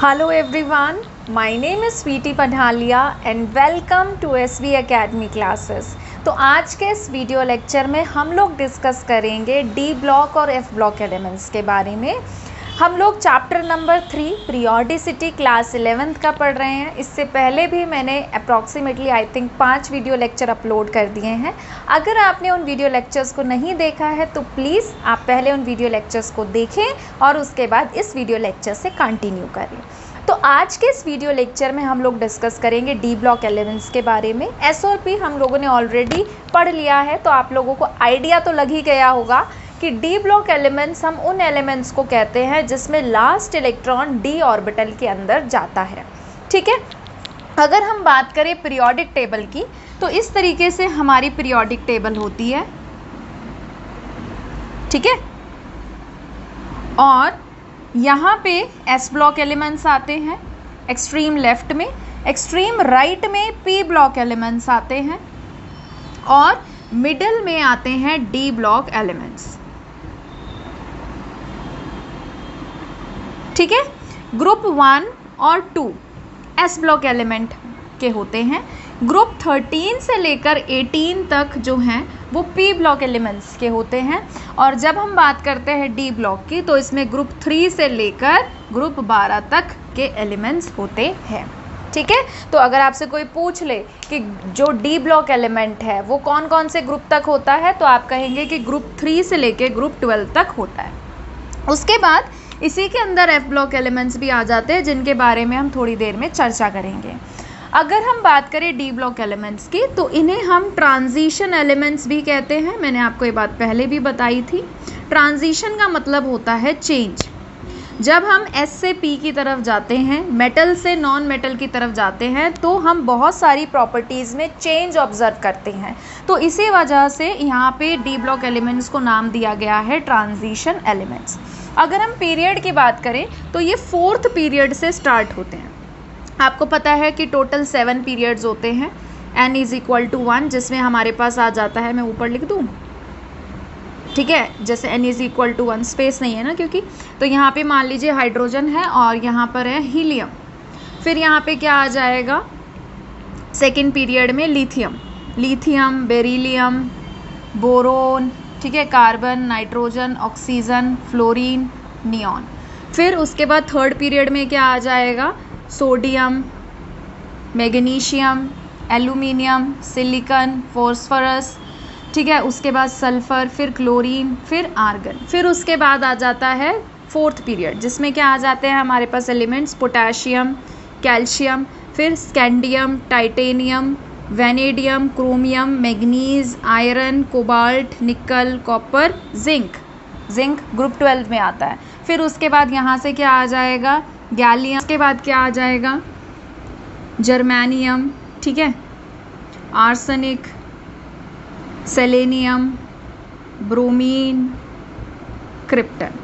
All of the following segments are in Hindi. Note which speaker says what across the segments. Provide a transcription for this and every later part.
Speaker 1: Hello everyone, my name is Sweety Padhalia and welcome to SV Academy classes। तो आज के इस वीडियो लेक्चर में हम लोग डिस्कस करेंगे डी ब्लॉक और एफ ब्लॉक एलिमेंट्स के बारे में। हम लोग chapter number 3 periodicity class 11th का पढ़ रहे हैं। इससे पहले भी मैंने approximately I think 5 video lecture upload कर दिए हैं। अगर आपने उन वीडियो लेक्चर्स को नहीं देखा है तो प्लीज़ आप पहले उन वीडियो लेक्चर्स को देखें और उसके बाद इस वीडियो लेक्चर से कंटिन्यू करें। तो आज के इस वीडियो लेक्चर में हम लोग डिस्कस करेंगे डी ब्लॉक एलिमेंट्स के बारे में। एस और पी हम लोगों ने ऑलरेडी पढ़ लिया है, तो आप लोगों को आइडिया तो लग ही गया होगा कि डी ब्लॉक एलिमेंट्स हम उन एलिमेंट्स को कहते हैं जिसमें लास्ट इलेक्ट्रॉन डी ऑर्बिटल के अंदर जाता है। ठीक है, अगर हम बात करें पीरियोडिक टेबल की तो इस तरीके से हमारी पीरियोडिक टेबल होती है। ठीक है, और यहाँ पे एस ब्लॉक एलिमेंट्स आते हैं एक्सट्रीम लेफ्ट में, एक्सट्रीम राइट में पी ब्लॉक एलिमेंट्स आते हैं और मिडल में आते हैं डी ब्लॉक एलिमेंट्स। ठीक है, ग्रुप 1 और 2 एस ब्लॉक एलिमेंट के होते हैं। ग्रुप 13 से लेकर 18 तक जो हैं वो पी ब्लॉक एलिमेंट्स के होते हैं। और जब हम बात करते हैं डी ब्लॉक की तो इसमें ग्रुप 3 से लेकर ग्रुप 12 तक के एलिमेंट्स होते हैं। ठीक है, तो अगर आपसे कोई पूछ ले कि जो डी ब्लॉक एलिमेंट है वो कौन कौन से ग्रुप तक होता है तो आप कहेंगे कि ग्रुप 3 से लेकर ग्रुप 12 तक होता है। उसके बाद इसी के अंदर एफ ब्लॉक एलिमेंट्स भी आ जाते हैं जिनके बारे में हम थोड़ी देर में चर्चा करेंगे। अगर हम बात करें डी ब्लॉक एलिमेंट्स की तो इन्हें हम ट्रांजिशन एलिमेंट्स भी कहते हैं। मैंने आपको ये बात पहले भी बताई थी। ट्रांजिशन का मतलब होता है चेंज। जब हम एस से पी की तरफ जाते हैं, मेटल से नॉन मेटल की तरफ जाते हैं, तो हम बहुत सारी प्रॉपर्टीज़ में चेंज ऑब्जर्व करते हैं। तो इसी वजह से यहाँ पे डी ब्लॉक एलिमेंट्स को नाम दिया गया है ट्रांजिशन एलिमेंट्स। अगर हम पीरियड की बात करें तो ये 4th पीरियड से स्टार्ट होते हैं। आपको पता है कि टोटल 7 पीरियड्स होते हैं। n इज़ इक्वल टू 1, जिसमें हमारे पास आ जाता है, मैं ऊपर लिख दूँ, ठीक है, जैसे n is equal to 1, space नहीं है ना क्योंकि, तो यहाँ पे मान लीजिए हाइड्रोजन है और यहाँ पर है हीलियम। फिर यहाँ पे क्या आ जाएगा, सेकेंड पीरियड में लिथियम, बेरिलियम, बोरोन, ठीक है, carbon, nitrogen, oxygen, fluorine, neon. फिर उसके बाद थर्ड पीरियड में क्या आ जाएगा, sodium, magnesium, aluminium, silicon, phosphorus, ठीक है, उसके बाद सल्फर, फिर क्लोरीन, फिर आर्गन। फिर उसके बाद आ जाता है 4th पीरियड जिसमें क्या आ जाते हैं हमारे पास एलिमेंट्स, पोटेशियम, कैल्शियम, फिर scandium, titanium, vanadium, chromium, manganese, iron, cobalt, nickel, copper, zinc group 12 में आता है। फिर उसके बाद यहाँ से क्या आ जाएगा, गैलियम। उसके बाद क्या आ जाएगा, जर्मेनियम, ठीक है, आर्सेनिक, सेलेनियम, ब्रोमीन, क्रिप्टन।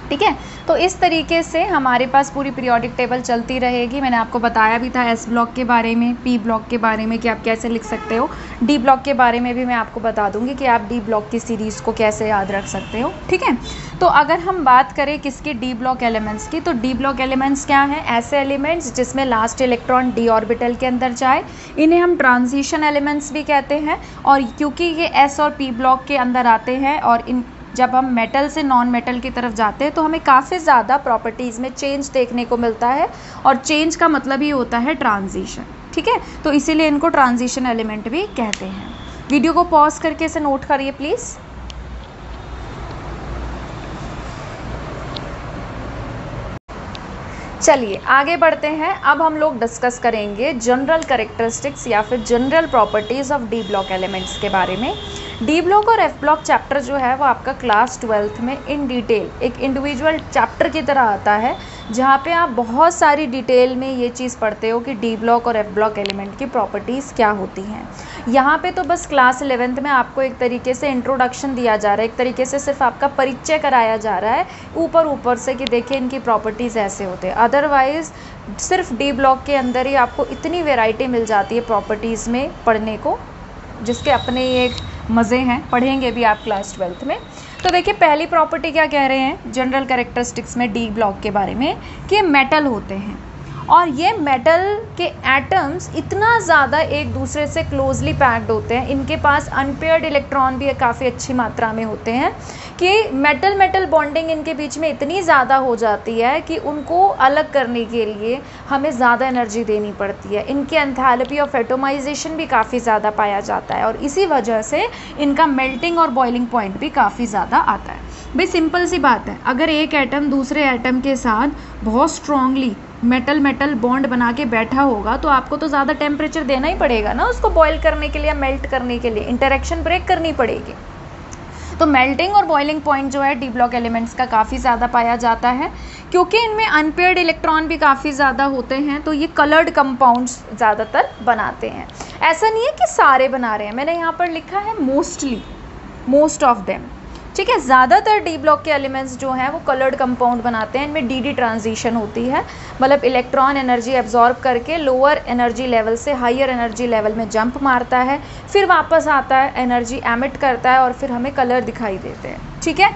Speaker 1: ठीक है, तो इस तरीके से हमारे पास पूरी पीरियोडिक टेबल चलती रहेगी। मैंने आपको बताया भी था एस ब्लॉक के बारे में, पी ब्लॉक के बारे में कि आप कैसे लिख सकते हो। डी ब्लॉक के बारे में भी मैं आपको बता दूंगी कि आप डी ब्लॉक की सीरीज़ को कैसे याद रख सकते हो। ठीक है, तो अगर हम बात करें किसकी, डी ब्लॉक एलिमेंट्स की, तो डी ब्लॉक एलिमेंट्स क्या हैं, ऐसे एलिमेंट्स जिसमें लास्ट इलेक्ट्रॉन डी ऑर्बिटल के अंदर जाए। इन्हें हम ट्रांजिशन एलिमेंट्स भी कहते हैं। और क्योंकि ये एस और पी ब्लॉक के अंदर आते हैं और इन जब हम मेटल से नॉन मेटल की तरफ जाते हैं तो हमें काफ़ी ज़्यादा प्रॉपर्टीज़ में चेंज देखने को मिलता है और चेंज का मतलब ही होता है ट्रांजिशन। ठीक है, तो इसीलिए इनको ट्रांजिशन एलिमेंट भी कहते हैं। वीडियो को पॉज करके इसे नोट करिए प्लीज़। चलिए आगे बढ़ते हैं। अब हम लोग डिस्कस करेंगे जनरल कैरेक्टरिस्टिक्स या फिर general properties of D block elements के बारे में। डी ब्लॉक और एफ ब्लॉक चैप्टर जो है वो आपका क्लास 12th में इन डिटेल एक इंडिविजुअल चैप्टर की तरह आता है, जहाँ पे आप बहुत सारी डिटेल में ये चीज़ पढ़ते हो कि डी ब्लॉक और एफ ब्लॉक एलिमेंट की प्रॉपर्टीज़ क्या होती हैं। यहाँ पे तो बस क्लास 11th में आपको एक तरीके से इंट्रोडक्शन दिया जा रहा है, एक तरीके से सिर्फ आपका परिचय कराया जा रहा है ऊपर से कि देखिए इनकी प्रॉपर्टीज़ ऐसे होते हैं। अदरवाइज़ सिर्फ डी ब्लॉक के अंदर ही आपको इतनी वेराइटी मिल जाती है प्रॉपर्टीज़ में पढ़ने को, जिसके अपने एक मज़े हैं, पढ़ेंगे भी आप क्लास 12th में। तो देखिए पहली प्रॉपर्टी क्या कह रहे हैं जनरल कैरेक्टरिस्टिक्स में डी ब्लॉक के बारे में कि मेटल होते हैं और ये मेटल के एटम्स इतना ज़्यादा एक दूसरे से क्लोजली पैक्ड होते हैं, इनके पास अनपेयर्ड इलेक्ट्रॉन भी काफ़ी अच्छी मात्रा में होते हैं कि मेटल मेटल बॉन्डिंग इनके बीच में इतनी ज़्यादा हो जाती है कि उनको अलग करने के लिए हमें ज़्यादा एनर्जी देनी पड़ती है। इनके एंथैल्पी ऑफ एटोमाइजेशन भी काफ़ी ज़्यादा पाया जाता है और इसी वजह से इनका मेल्टिंग और बॉइलिंग पॉइंट भी काफ़ी ज़्यादा आता है। भाई सिंपल सी बात है, अगर एक एटम दूसरे एटम के साथ बहुत स्ट्रांगली मेटल मेटल बॉन्ड बना के बैठा होगा तो आपको तो ज़्यादा टेम्परेचर देना ही पड़ेगा ना उसको बॉयल करने के लिए, मेल्ट करने के लिए इंटरेक्शन ब्रेक करनी पड़ेगी। तो मेल्टिंग और बॉइलिंग पॉइंट जो है डी ब्लॉक एलिमेंट्स का काफ़ी ज़्यादा पाया जाता है क्योंकि इनमें अनपेयर्ड इलेक्ट्रॉन भी काफ़ी ज़्यादा होते हैं, तो ये कलर्ड कंपाउंड्स ज़्यादातर बनाते हैं। ऐसा नहीं है कि सारे बना रहे हैं, मैंने यहाँ पर लिखा है मोस्टली, मोस्ट ऑफ देम, ठीक है। ज़्यादातर डी ब्लॉक के एलिमेंट्स जो हैं वो कलर्ड कंपाउंड बनाते हैं, इनमें डी ट्रांजिशन होती है, मतलब इलेक्ट्रॉन एनर्जी एब्जॉर्ब करके लोअर एनर्जी लेवल से हायर एनर्जी लेवल में जंप मारता है, फिर वापस आता है, एनर्जी एमिट करता है और फिर हमें कलर दिखाई देते हैं, ठीक है।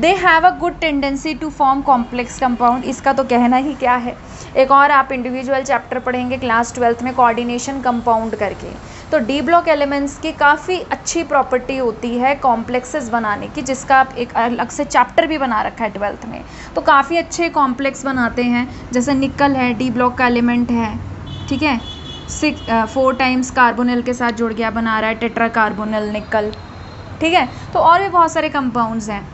Speaker 1: They have a good tendency to form complex compound, इसका तो कहना ही क्या है। एक और आप इंडिविजुअल चैप्टर पढ़ेंगे क्लास 12th में कोऑर्डिनेशन कंपाउंड करके, तो डी ब्लॉक एलिमेंट्स की काफ़ी अच्छी प्रॉपर्टी होती है कॉम्प्लेक्सेस बनाने की, जिसका आप एक अलग से चैप्टर भी बना रखा है 12th में। तो काफ़ी अच्छे कॉम्प्लेक्स बनाते हैं, जैसे निकल है डी ब्लॉक का एलिमेंट है, ठीक है, 4 टाइम्स कार्बोनिल के साथ जुड़ गया बना रहा है टेट्रा कार्बोनिल निकल, ठीक है। तो और भी बहुत सारे कंपाउंड्स हैं।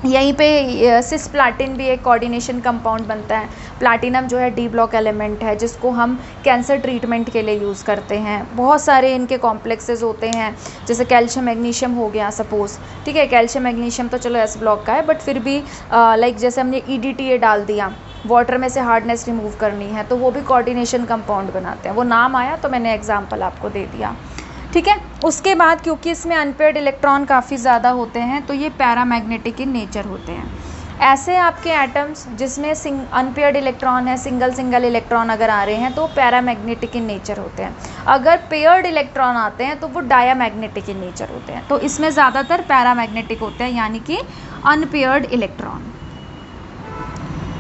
Speaker 1: यहीं पे सिस प्लाटिन भी एक कोऑर्डिनेशन कंपाउंड बनता है। प्लाटिनम जो है डी ब्लॉक एलिमेंट है जिसको हम कैंसर ट्रीटमेंट के लिए यूज़ करते हैं। बहुत सारे इनके कॉम्प्लेक्सेस होते हैं, जैसे कैल्शियम मैग्नीशियम हो गया सपोज, ठीक है। कैल्शियम मैग्नीशियम तो चलो एस ब्लॉक का है, बट फिर भी लाइक जैसे हमने EDTA डाल दिया, वाटर में से हार्डनेस रिमूव करनी है, तो वो भी कोऑर्डिनेशन कंपाउंड बनाते हैं। वो नाम आया तो मैंने एग्जाम्पल आपको दे दिया, ठीक है। उसके बाद क्योंकि इसमें अनपेयर्ड इलेक्ट्रॉन काफ़ी ज़्यादा होते हैं तो ये पैरामैग्नेटिक इन नेचर होते हैं। ऐसे आपके एटम्स जिसमें अनपेयर्ड इलेक्ट्रॉन है, सिंगल इलेक्ट्रॉन अगर आ रहे हैं तो पैरामैग्नेटिक इन नेचर होते हैं। अगर पेयर्ड इलेक्ट्रॉन आते हैं तो वो डायामैग्नेटिक इन नेचर होते हैं। तो इसमें ज़्यादातर पैरामैग्नेटिक होते हैं, यानी कि अनपेयर्ड इलेक्ट्रॉन।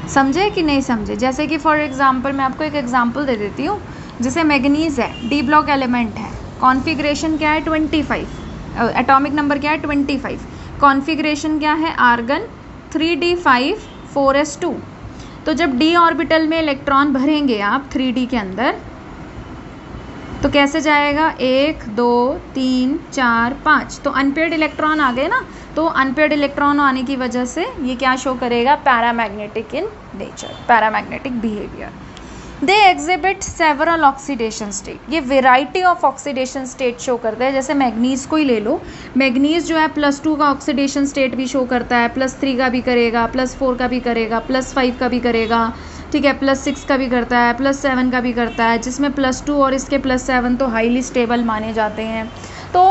Speaker 1: समझे कि नहीं समझे? जैसे कि फॉर एग्जाम्पल मैं आपको एक एग्जाम्पल दे देती हूँ, जैसे मैग्नीज है, डी ब्लॉक एलिमेंट है, कॉन्फ़िगरेशन क्या है 25, एटॉमिक नंबर क्या है 25, कॉन्फ़िगरेशन क्या है आर्गन 3d5 4s2। तो जब d ऑर्बिटल में इलेक्ट्रॉन भरेंगे आप 3d के अंदर तो कैसे जाएगा 1 2 3 4 5, तो अनपेयर्ड इलेक्ट्रॉन आ गए ना। तो अनपेयर्ड इलेक्ट्रॉन आने की वजह से ये क्या शो करेगा, paramagnetic in nature, paramagnetic behaviour. They exhibit several oxidation state, ये variety of oxidation state show करता है। जैसे मैग्नीज को ही ले लो, मैग्नीज जो है +2 का ऑक्सीडेशन स्टेट भी शो करता है, +3 का भी करेगा, +4 का भी करेगा, +5 का भी करेगा, ठीक है, +6 का भी करता है, +7 का भी करता है, जिसमें +2 और इसके +7 तो हाईली स्टेबल माने जाते हैं। तो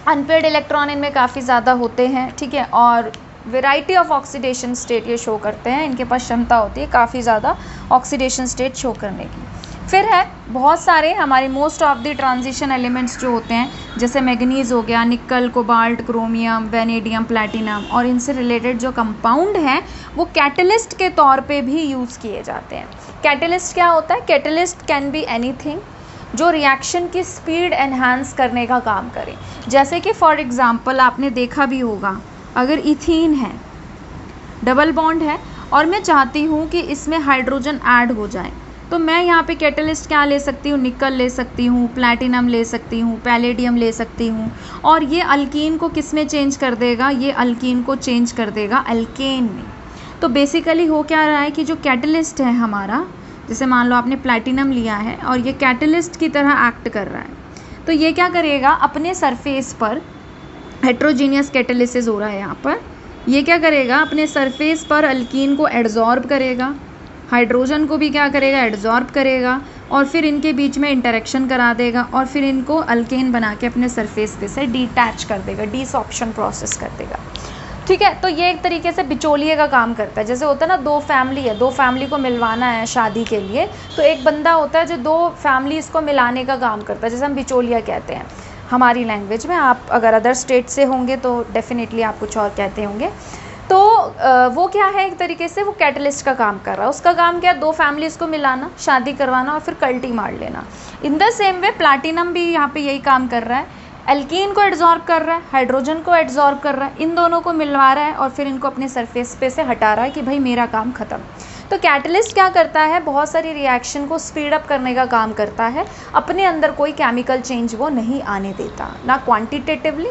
Speaker 1: अनपेयर्ड इलेक्ट्रॉन इनमें काफ़ी ज़्यादा होते हैं, ठीक है, और वेराइटी ऑफ ऑक्सीडेशन स्टेट ये शो करते हैं। इनके पास क्षमता होती है काफ़ी ज़्यादा ऑक्सीडेशन स्टेट शो करने की। फिर है बहुत सारे हमारे most of the transition elements जो होते हैं, जैसे मैग्नीज हो गया, निकल, कोबाल्ट, क्रोमियम, वेनेडियम, प्लैटिनम, और इनसे रिलेटेड जो कंपाउंड हैं वो कैटलिस्ट के तौर पे भी यूज़ किए जाते हैं। कैटलिस्ट क्या होता है? कैटलिस्ट कैन बी एनीथिंग जो रिएक्शन की स्पीड एनहांस करने का काम करे। जैसे कि फॉर एग्जांपल आपने देखा भी होगा, अगर इथीन है, डबल बॉन्ड है और मैं चाहती हूँ कि इसमें हाइड्रोजन ऐड हो जाए, तो मैं यहाँ पे कैटलिस्ट क्या ले सकती हूँ, निकल ले सकती हूँ, प्लैटिनम ले सकती हूँ, पैलेडियम ले सकती हूँ, और ये अल्कीन को किस में चेंज कर देगा, ये अल्कीन को चेंज कर देगा अल्केन में। तो बेसिकली हो क्या रहा है कि जो कैटलिस्ट है हमारा, जैसे मान लो आपने प्लैटिनम लिया है और ये कैटलिस्ट की तरह एक्ट कर रहा है, तो ये क्या करेगा, अपने सरफेस पर हेट्रोजीनियस कैटलिसिस हो रहा है यहाँ पर, ये क्या करेगा, अपने सरफेस पर अल्कीन को एड्जॉर्ब करेगा, हाइड्रोजन को भी क्या करेगा, एड्जॉर्ब करेगा, और फिर इनके बीच में इंटरेक्शन करा देगा और फिर इनको अल्केन बना के अपने सरफेस पे से डिटैच कर देगा, डिसॉर्प्शन प्रोसेस कर देगा, ठीक है। तो ये एक तरीके से बिचौलिए का काम करता है। जैसे होता है ना, दो फैमिली है, दो फैमिली को मिलवाना है शादी के लिए, तो एक बंदा होता है जो दो फैमिलीज़ को मिलाने का काम करता है, जैसे हम बिचौलिया कहते हैं। हमारी लैंग्वेज में। आप अगर अदर स्टेट से होंगे तो डेफिनेटली आप कुछ और कहते होंगे। तो वो क्या है, एक तरीके से वो कैटलिस्ट का काम कर रहा है। उसका काम क्या, दो फैमिलीज़ को मिलाना, शादी करवाना और फिर कल्टी मार लेना। In the same way platinum भी यहाँ पे यही काम कर रहा है, एल्कीन को एड्जॉर्ब कर रहा है, हाइड्रोजन को एड्जॉर्ब कर रहा है, इन दोनों को मिलवा रहा है और फिर इनको अपने सरफेस पे से हटा रहा है कि भाई मेरा काम ख़त्म। तो कैटलिस्ट क्या करता है, बहुत सारी रिएक्शन को स्पीड अप करने का काम करता है, अपने अंदर कोई केमिकल चेंज वो नहीं आने देता, ना क्वांटिटेटिवली,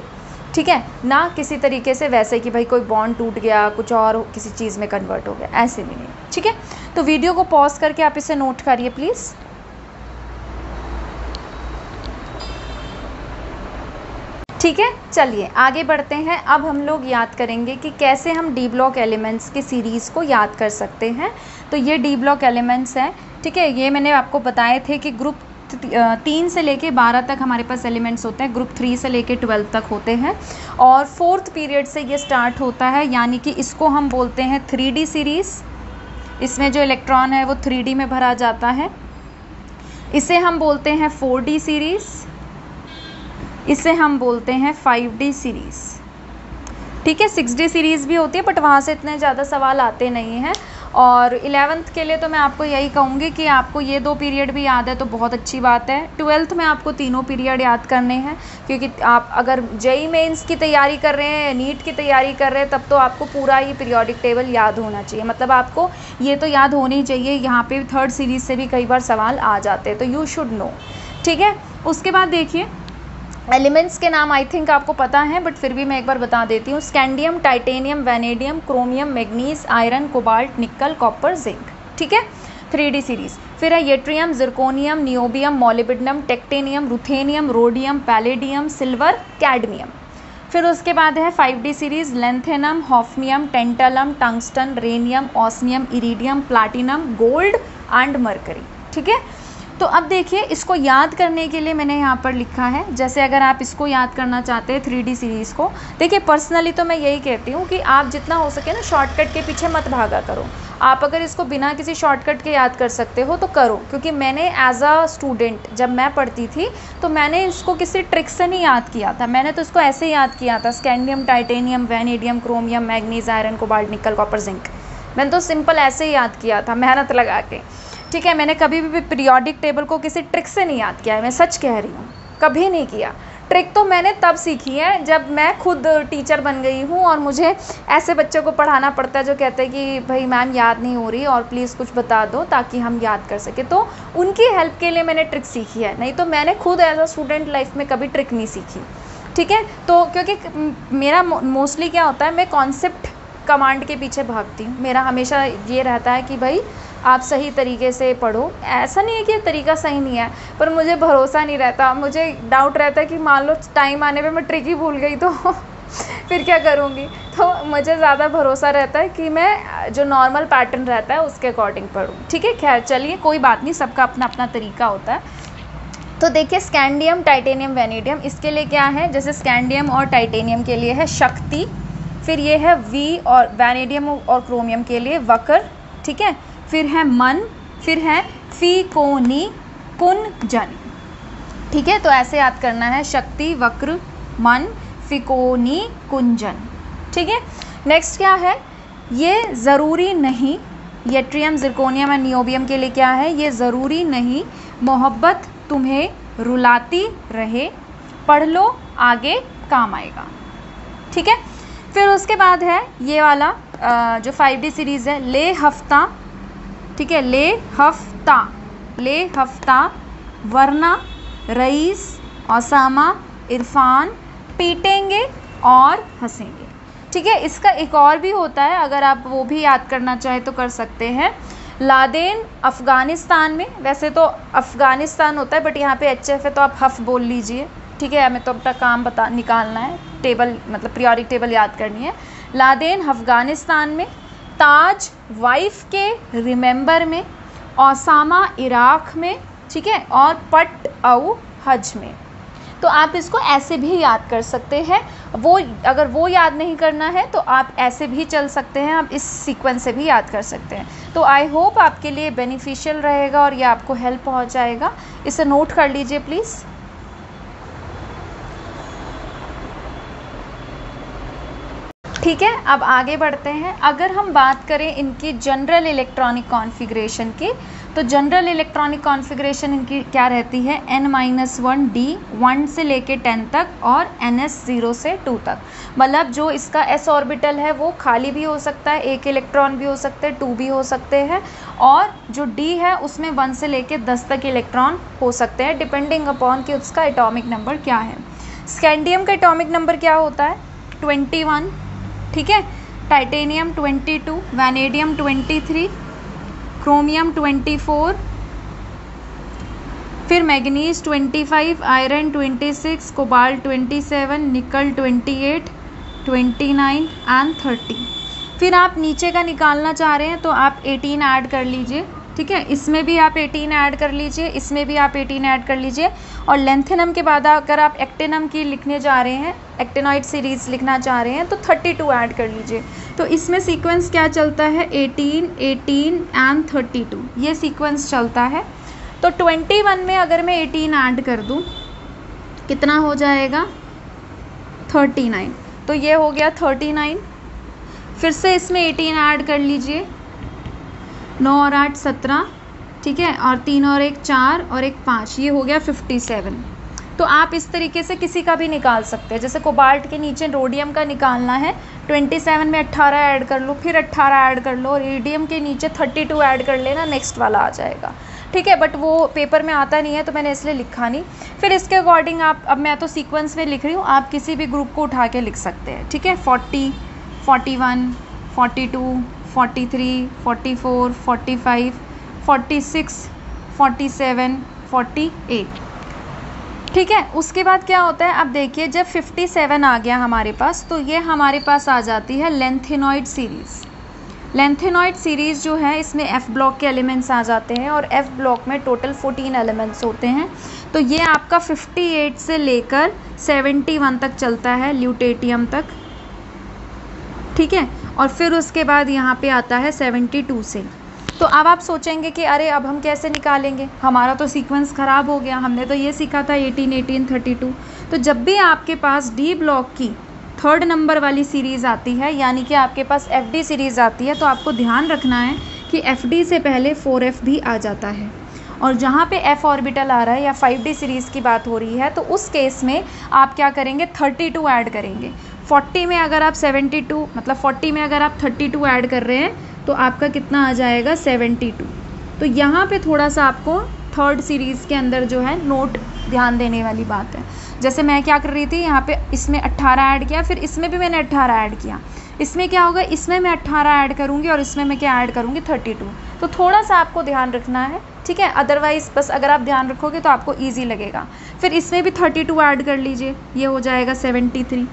Speaker 1: ठीक है, ना किसी तरीके से वैसे कि भाई कोई बॉन्ड टूट गया, कुछ और किसी चीज़ में कन्वर्ट हो गया, ऐसे भी नहीं, ठीक है। तो वीडियो को पॉज करके आप इसे नोट करिए प्लीज़। ठीक है, चलिए आगे बढ़ते हैं। अब हम लोग याद करेंगे कि कैसे हम डी ब्लॉक एलिमेंट्स की सीरीज़ को याद कर सकते हैं। तो ये डी ब्लॉक एलिमेंट्स हैं, ठीक है। ये मैंने आपको बताए थे कि ग्रुप 3 से लेके 12 तक हमारे पास एलिमेंट्स होते हैं, ग्रुप 3 से लेके 12 तक होते हैं और 4th पीरियड से ये स्टार्ट होता है, यानी कि इसको हम बोलते हैं 3D सीरीज़। इसमें जो इलेक्ट्रॉन है वो 3D में भरा जाता है। इसे हम बोलते हैं 4D सीरीज़, इसे हम बोलते हैं 5D सीरीज़, ठीक है। 6D सीरीज़ भी होती है बट वहाँ से इतने ज़्यादा सवाल आते नहीं हैं। और 11th के लिए तो मैं आपको यही कहूँगी कि आपको ये 2 पीरियड भी याद है तो बहुत अच्छी बात है। 12th में आपको तीनों पीरियड याद करने हैं, क्योंकि आप अगर जेई मेंस की तैयारी कर रहे हैं, नीट की तैयारी कर रहे हैं, तब तो आपको पूरा ही पीरियोडिक टेबल याद होना चाहिए। मतलब आपको ये तो याद होनी चाहिए, यहाँ पे 3rd सीरीज़ से भी कई बार सवाल आ जाते हैं, तो यू शुड नो, ठीक है। उसके बाद देखिए एलिमेंट्स के नाम आई थिंक आपको पता है, बट फिर भी मैं एक बार बता देती हूँ। Scandium, titanium, vanadium, chromium, manganese, iron, cobalt, nickel, copper, zinc, ठीक है। 3D series. फिर है yttrium, zirconium, niobium, molybdenum, technetium, ruthenium, rhodium, palladium, silver, cadmium. फिर उसके बाद है 5D series, lanthanum, hafnium, tantalum, tungsten, rhenium, osmium, iridium, platinum, gold and mercury, ठीक है। तो अब देखिए इसको याद करने के लिए मैंने यहाँ पर लिखा है, जैसे अगर आप इसको याद करना चाहते हैं 3D सीरीज़ को, देखिए पर्सनली तो मैं यही कहती हूँ कि आप जितना हो सके ना शॉर्टकट के पीछे मत भागा करो। आप अगर इसको बिना किसी शॉर्टकट के याद कर सकते हो तो करो, क्योंकि मैंने एज अ स्टूडेंट जब मैं पढ़ती थी तो मैंने इसको किसी ट्रिक से नहीं याद किया था, मैंने तो इसको ऐसे याद किया था, scandium, titanium, vanadium, chromium, manganese, iron, cobalt, nickel, copper, zinc. मैंने तो सिंपल ऐसे ही याद किया था मेहनत लगा के, ठीक है। मैंने कभी भी पीरियोडिक टेबल को किसी ट्रिक से नहीं याद किया है, मैं सच कह रही हूँ, कभी नहीं किया। ट्रिक तो मैंने तब सीखी है जब मैं खुद टीचर बन गई हूँ और मुझे ऐसे बच्चों को पढ़ाना पड़ता है जो कहते हैं कि भाई मैम याद नहीं हो रही और प्लीज़ कुछ बता दो ताकि हम याद कर सकें, तो उनकी हेल्प के लिए मैंने ट्रिक सीखी है, नहीं तो मैंने खुद एज अ स्टूडेंट लाइफ में कभी ट्रिक नहीं सीखी, ठीक है। तो क्योंकि मेरा मोस्टली क्या होता है, मैं कॉन्सेप्ट कमांड के पीछे भागती हूँ, मेरा हमेशा ये रहता है कि भाई आप सही तरीके से पढ़ो। ऐसा नहीं है कि ये तरीका सही नहीं है, पर मुझे भरोसा नहीं रहता, मुझे डाउट रहता है कि मान लो टाइम आने पे मैं ट्रिक ही भूल गई तो फिर क्या करूँगी। तो मुझे ज़्यादा भरोसा रहता है कि मैं जो नॉर्मल पैटर्न रहता है उसके अकॉर्डिंग पढूँ, ठीक है। खैर चलिए कोई बात नहीं, सबका अपना अपना तरीका होता है। तो देखिए स्कैंडियम, टाइटेनियम, वैनेडियम, इसके लिए क्या है, जैसे स्कैंडियम और टाइटेनियम के लिए है शक्ति, फिर ये है वी, और वैनेडियम और क्रोमियम के लिए वक्र, ठीक है। फिर है मन, फिर है फी, कोनी, कुंजन, ठीक है। तो ऐसे याद करना है, शक्ति, वक्र, मन, फिकोनी, कुंजन, ठीक है। नेक्स्ट क्या है, ये ज़रूरी नहीं, येट्रियम, जिरकोनियम और नियोबियम के लिए क्या है, ये ज़रूरी नहीं मोहब्बत तुम्हें रुलाती रहे, पढ़ लो आगे काम आएगा, ठीक है। फिर उसके बाद है ये वाला जो 5D सीरीज़ है, ले हफ्ता, ठीक है, ले हफ्ता, वरना, रईस, ओसामा, इरफान, पीटेंगे और हंसेंगे, ठीक है। इसका एक और भी होता है, अगर आप वो भी याद करना चाहें तो कर सकते हैं। लादेन अफ़गानिस्तान में, वैसे तो अफ़गानिस्तान होता है बट यहाँ पे HF है तो आप हफ बोल लीजिए, ठीक है। हमें तो अपना काम निकालना है, टेबल मतलब पीरियोडिक टेबल याद करनी है। लादेन अफ़गानिस्तान में, ताज वाइफ के रिमेंबर में, ओसामा इराक में, ठीक है, और पट औ हज में। तो आप इसको ऐसे भी याद कर सकते हैं, वो अगर वो याद नहीं करना है तो आप ऐसे भी चल सकते हैं, आप इस सीक्वेंस से भी याद कर सकते हैं। तो आई होप आपके लिए बेनिफिशियल रहेगा और ये आपको हेल्प पहुंचाएगा। इसे नोट कर लीजिए प्लीज़। ठीक है, अब आगे बढ़ते हैं। अगर हम बात करें इनकी जनरल इलेक्ट्रॉनिक कॉन्फ़िगरेशन की, तो जनरल इलेक्ट्रॉनिक कॉन्फ़िगरेशन इनकी क्या रहती है, n-1 d 1 से लेके 10 तक और ns 0 से 2 तक। मतलब जो इसका s ऑर्बिटल है वो खाली भी हो सकता है, एक इलेक्ट्रॉन भी हो सकते हैं, 2 भी हो सकते हैं, और जो d है उसमें 1 से लेके 10 तक इलेक्ट्रॉन हो सकते हैं, डिपेंडिंग अपॉन कि उसका एटॉमिक नंबर क्या है। स्कैंडियम का एटॉमिक नंबर क्या होता है, 21, ठीक है, टाइटेनियम 22, वैनेडियम 23, क्रोमियम 24, फिर मैग्नीज 25, आयरन 26, कोबाल्ट 27, निकल 28, 29 एंड 30। फिर आप नीचे का निकालना चाह रहे हैं तो आप 18 ऐड कर लीजिए, ठीक है, इसमें भी आप 18 ऐड कर लीजिए, इसमें भी आप 18 ऐड कर लीजिए। और लेंथेनम के बाद अगर आप एक्टिनम की लिखने जा रहे हैं, एक्टिनॉइड सीरीज़ लिखना चाह रहे हैं, तो 32 ऐड कर लीजिए। तो इसमें सीक्वेंस क्या चलता है, 18, 18 एंड 32, ये सीक्वेंस चलता है। तो 21 में अगर मैं 18 ऐड कर दूं, कितना हो जाएगा, 39। तो ये हो गया 39। फिर से इसमें 18 ऐड कर लीजिए, 9 और 8 17, ठीक है, और 3 और 1 4 और 1 5, ये हो गया 57। तो आप इस तरीके से किसी का भी निकाल सकते हैं। जैसे कोबाल्ट के नीचे रोडियम का निकालना है, 27 में 18 ऐड कर लो, फिर 18 ऐड कर लो, और इरिडियम के नीचे 32 ऐड कर लेना, नेक्स्ट वाला आ जाएगा, ठीक है। बट वो पेपर में आता नहीं है तो मैंने इसलिए लिखा नहीं। फिर इसके अकॉर्डिंग आप, अब मैं तो सीक्वेंस में लिख रही हूँ, आप किसी भी ग्रुप को उठा के लिख सकते हैं, ठीक है। 40, 41, 42, 43, 44, 45, 46, 47, 48, ठीक है। उसके बाद क्या होता है, अब देखिए जब 57 आ गया हमारे पास, तो ये हमारे पास आ जाती है लेंथेनॉइड सीरीज़। लेंथेनॉइड सीरीज़ जो है इसमें F ब्लॉक के एलिमेंट्स आ जाते हैं, और F ब्लॉक में टोटल 14 एलिमेंट्स होते हैं। तो ये आपका 58 से लेकर 71 तक चलता है, ल्यूटेटियम तक, ठीक है। और फिर उसके बाद यहाँ पे आता है 72 से। तो अब आप सोचेंगे कि अरे अब हम कैसे निकालेंगे, हमारा तो सीक्वेंस ख़राब हो गया, हमने तो ये सीखा था 18, 18, 32। तो जब भी आपके पास डी ब्लॉक की 3rd नंबर वाली सीरीज़ आती है, यानी कि आपके पास FD सीरीज़ आती है, तो आपको ध्यान रखना है कि FD से पहले 4F भी आ जाता है। और जहाँ पे F ऑर्बिटल आ रहा है या 5D सीरीज़ की बात हो रही है, तो उस केस में आप क्या करेंगे, 32 ऐड करेंगे। 40 में अगर आप 72, मतलब 40 में अगर आप 32 ऐड कर रहे हैं, तो आपका कितना आ जाएगा, 72। तो यहाँ पे थोड़ा सा आपको 3rd सीरीज़ के अंदर जो है नोट ध्यान देने वाली बात है। जैसे मैं क्या कर रही थी, यहाँ पे इसमें 18 ऐड किया, फिर इसमें भी मैंने 18 ऐड किया। इसमें क्या होगा, इसमें मैं 18 ऐड करूँगी और इसमें मैं क्या ऐड करूँगी, 32। तो थोड़ा सा आपको ध्यान रखना है, ठीक है। अदरवाइज़ बस अगर आप ध्यान रखोगे तो आपको ईजी लगेगा। फिर इसमें भी 32 ऐड कर लीजिए, ये हो जाएगा 73।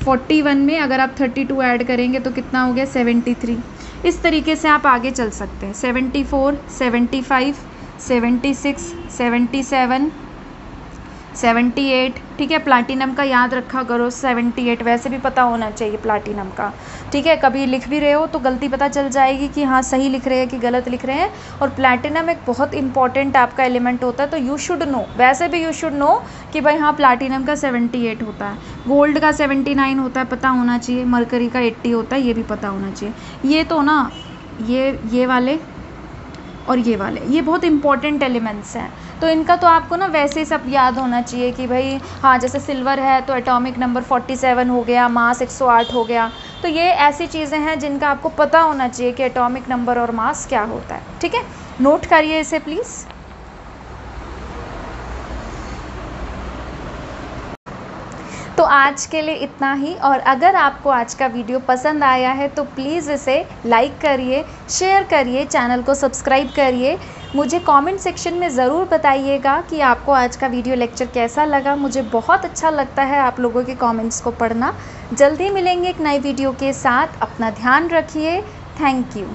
Speaker 1: 41 में अगर आप 32 ऐड करेंगे तो कितना हो गया, 73। इस तरीके से आप आगे चल सकते हैं, 74, 75, 76, 77, 78, ठीक है। प्लाटिनम का याद रखा करो, 78 वैसे भी पता होना चाहिए प्लाटिनम का, ठीक है। कभी लिख भी रहे हो तो गलती पता चल जाएगी कि हाँ सही लिख रहे हैं कि गलत लिख रहे हैं। और प्लाटिनम एक बहुत इंपॉर्टेंट आपका एलिमेंट होता है, तो यू शुड नो, वैसे भी यू शुड नो कि भाई हाँ प्लाटिनम का 78 होता है, गोल्ड का 79 होता है, पता होना चाहिए, मरकरी का 80 होता है, ये भी पता होना चाहिए। ये तो ना ये वाले और ये वाले, ये बहुत इंपॉर्टेंट एलिमेंट्स हैं, तो इनका तो आपको ना वैसे ही सब याद होना चाहिए कि भाई हाँ, जैसे सिल्वर है तो एटॉमिक नंबर 47 हो गया, मास 108 हो गया। तो ये ऐसी चीज़ें हैं जिनका आपको पता होना चाहिए कि एटॉमिक नंबर और मास क्या होता है, ठीक है। नोट करिए इसे प्लीज़। तो आज के लिए इतना ही, और अगर आपको आज का वीडियो पसंद आया है तो प्लीज़ इसे लाइक करिए, शेयर करिए, चैनल को सब्सक्राइब करिए। मुझे कमेंट सेक्शन में ज़रूर बताइएगा कि आपको आज का वीडियो लेक्चर कैसा लगा। मुझे बहुत अच्छा लगता है आप लोगों के कमेंट्स को पढ़ना। जल्दी मिलेंगे एक नई वीडियो के साथ, अपना ध्यान रखिए। Thank you.